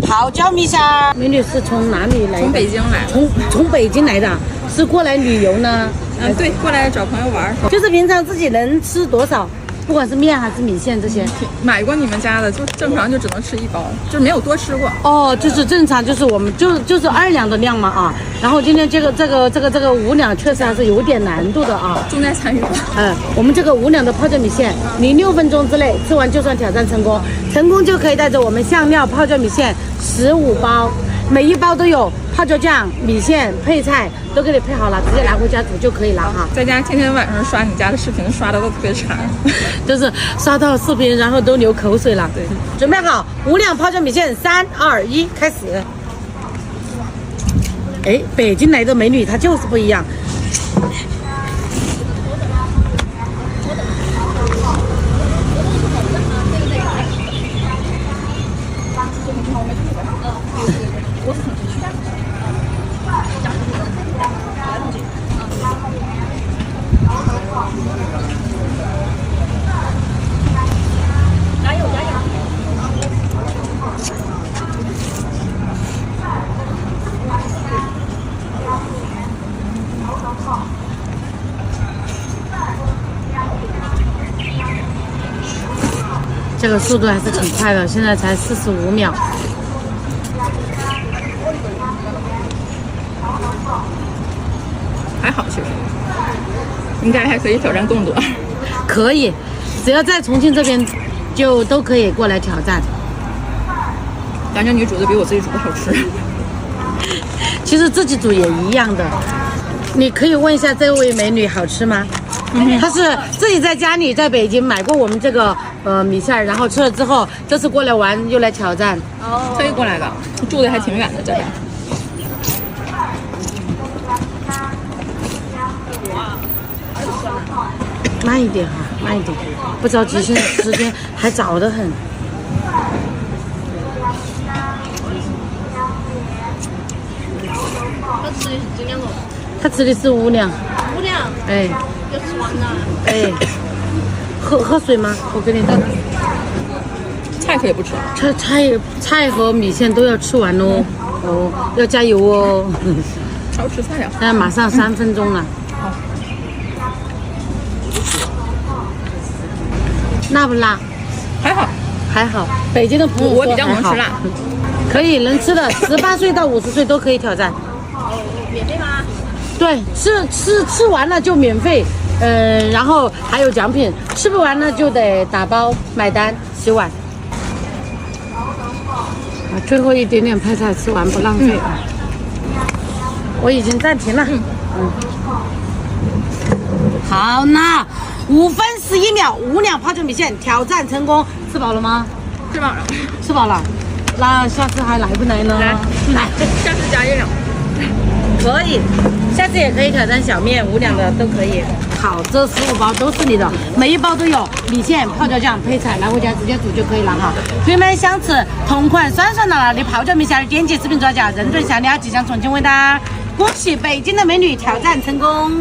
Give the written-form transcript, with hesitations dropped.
泡椒米线。美女是从哪里来的？从北京来。从北京来的，是过来旅游呢？对，过来找朋友玩。就是平常自己能吃多少？不管是面还是米线这些，买过你们家的，就正常就只能吃1包，就是没有多吃过。哦，就是正常，就是我们就是2两的量嘛啊。然后今天这个5两确实还是有点难度的啊。重在参与吧。我们这个5两的泡椒米线，你6分钟之内吃完就算挑战成功，成功就可以带着我们香料泡椒米线15包。每一包都有泡椒酱、米线、配菜，都给你配好了，直接拿回家煮就可以了哈。在家天天晚上刷你家的视频，刷的都特别馋，就是刷到视频，然后都流口水了。对，准备好5两泡椒米线，3、2、1，开始。哎，北京来的美女她就是不一样。这个速度还是挺快的，现在才45秒。还好，其实应该还可以挑战更多。可以，只要在重庆这边，就都可以过来挑战。感觉你煮的比我自己煮的好吃。其实自己煮也一样的。你可以问一下这位美女好吃吗？她是自己在家里在北京买过我们这个米线，然后吃了之后，这次过来玩又来挑战。哦，特意过来的，住的还挺远的这边。慢一点哈，慢一点，不着急，现在时间还早得很。他吃的是几两肉？他吃的是5两。5两。哎。要吃完了。哎。喝水吗？我给你倒。菜可以不吃。菜和米线都要吃完喽。哦，要加油哦。少吃菜呀。现在马上3分钟了。好。辣不辣？还好，还好。北京的朋友我比较能吃辣，可以能吃的，18岁到50岁都可以挑战。免费吗？对，吃完了就免费，然后还有奖品，吃不完呢就得打包买单洗碗。最后一点点配菜吃完不浪费。我已经暂停了。好，那5分11秒，5两泡椒米线挑战成功，吃饱了吗？吃饱了。吃饱了，那下次还来不来呢？来，下次加1两。可以，下次也可以挑战小面5两的都可以。好，这15包都是你的，每一包都有米线、泡椒酱、配菜，拿回家直接煮就可以了哈。朋友们想吃同款酸酸辣辣的泡椒米线，点击视频左下角认准香料即将重庆为大家。恭喜北京的美女挑战成功！